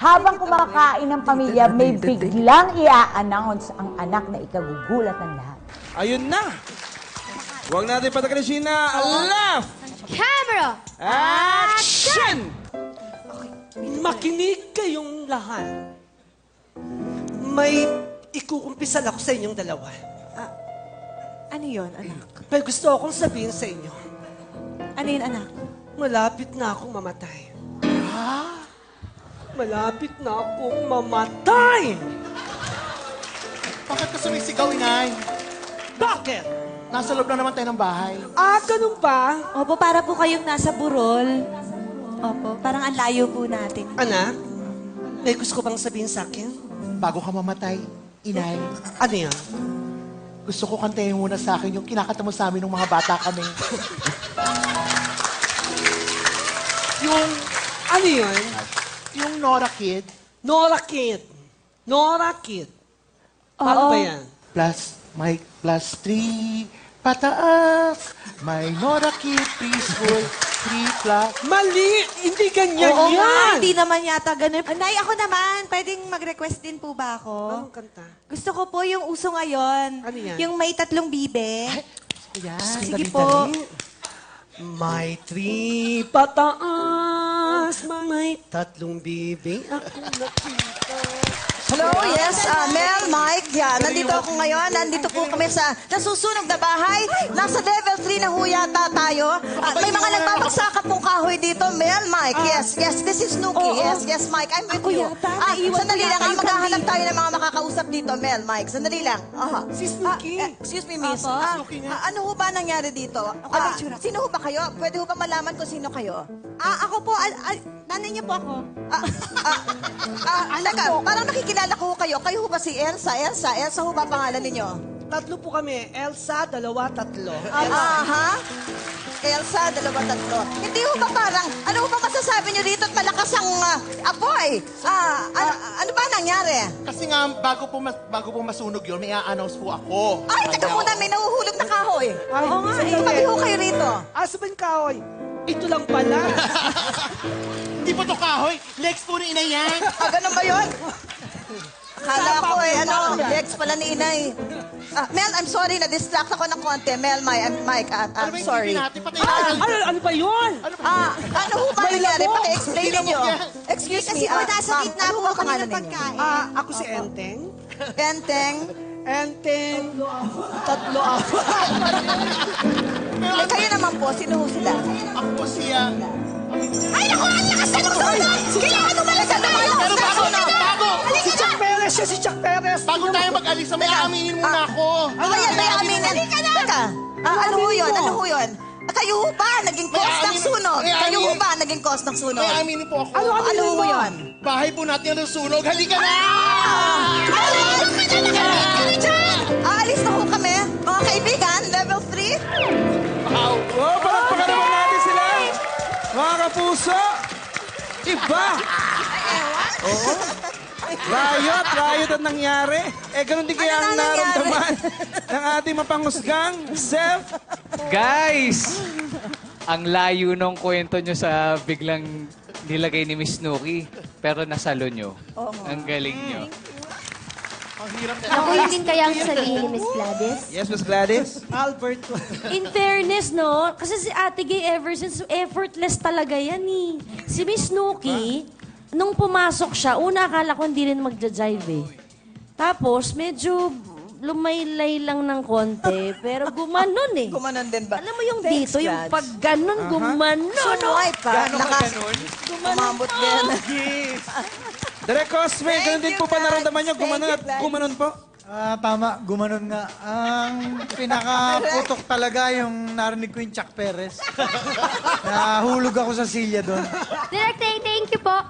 Habang kumakain ng pamilya, may biglang i-a-announce ang anak na ikagugulat ng lahat. Ayun na. Huwag natin patagalin, Sheena. Left! Camera! Action! Makinig kayong lahat. May ikukumpisal ako sa inyong dalawa. Ano yon, anak? Pero gusto akong sabihin sa inyo, Ano yun, anak? malapit na akong mamatay. Malapit na akong mamatay! Bakit ka sumisigaw, inay? Bakit? Nasa loob na naman tayo ng bahay. Ganun ba? Opo, para po kayong nasa burol. Opo, parang ang layo po natin. Anak, may gusto ko bang sabihin sa akin? Bago ka mamatay, inay, Ano yan? gusto ko kantahin muna sa akin yung kinakanta mo sa amin nung mga bata kami. Ano yun? Yung Nora Kid, Nora Kid. Nora Kid. Paano ba yan? plus Mike plus 3, pataas. May Nora Kid, preschool, 3 plus. Mali! Hindi ganyan Oo yan! nga, hindi naman yata ganun. Nay, ako naman, pwedeng mag-request din po ba ako? Anong kanta? Gusto ko po yung uso ngayon. Ano yan? Yung may 3 bibe. Yan. Sige po. May 3 pataas, may 3 bibig ako nakita. Hello, yes, Mel, Mike, yan. Nandito ako ngayon. Nandito po kami sa nasusunog na bahay. Nasa level 3 na ho yata tayo. At may mga nagbabagsakan pong kahoy dito. Mel, Mike, yes, this is Snooki. Yes, Mike, I'm with you. Sandali lang, maghahanap tayo ng mga makakausap dito. Mel, Mike, sandali lang. Si Snooki. Excuse me, miss. Ano ho ba nangyari dito? Sino ho ba kayo? Pwede ho ba malaman kung sino kayo? Ako po, nanay niyo po ako. Teka, parang nakikilala ko ho kayo. Kayo ho ba si Elsa? Elsa ho ba pangalan ninyo? 3 po kami. Elsa, 2, 3. Aha. Elsa, 2, 3. Hindi ho ba parang, ano ho ba masasabi niyo dito at malakas ang apoy? Ano ba nangyari? Kasi nga, bago po masunog yun, may a-announce po ako. Ay, teka muna, may nahuhulog na kahoy. Oo nga, Tumabi ho kayo rito. Asa ba yung kahoy? Ito lang pala. Hindi po to kahoy. Legs po ni inay yan. Ganun ba yun? Akala ko legs pala ni inay. Mel, I'm sorry, na-distract ako ng konti. Mel, Mike, I'm sorry. Ano ba yun? Ano ho ba nangyari? Paki-explain ninyo. Excuse me, Kasi po, nasa gitna ano po ba kami pangalan ng ninyo? pagkain. Ako si Enteng. Enteng. Enteng. 3, 4. Eh, kayo naman po, sino ho sila? Ako po siya. Ay, naku, ang lakas na nagsunog! Kailangan umalis na tayo! Pero bago! Si Chuck Perez siya, si Chuck Perez. Bago tayo mag-alis, may aaminin muna ako. Ayan, may aminin. Teka, ano ho yun? Ano ho yun? Kayo ho ba naging cause ng sunog? Kayo ho ba naging cause ng sunog? May aaminin po ako. Ano ho yun? Bahay po natin ang sunog. Halika na! Aalis na ho kami. Mga kaibigan, level 3. Oh, palagpakan naman natin sila. Mga kapuso. Iba. Oo. Riot ang nangyari. Ganun din kaya ang naramdaman ng ating mapanghusgang Seth. Guys! Ang layo nung kwento nyo sa biglang nilagay ni Miss Snooki. Pero nasalo nyo. Ang galing nyo. Ako yun din kaya ang sabihin ni Miss Gladys. Yes, Miss Gladys? Albert. In fairness, no? Kasi si Ate Gay ever since, effortless talaga yan eh. Si Miss Snooki, nung pumasok siya, una akala ko hindi rin magja-jive eh. Tapos, medyo lumaylay lang ng konti, pero gumanon eh. Gumanon din ba? Alam mo yung dito, yung pag ganon, gumanon. Sunoy pa. Gano'n ka ganun? Umambot din. Yes. Direk Cosme, ganun din po pa naramdaman nyo. Gumanon at gumanon po. Tama, gumanon nga. Ang pinakaputok talaga yung narinig ko yung Chuck Perez. Nahulog ako sa silya doon. Direct, thank you po.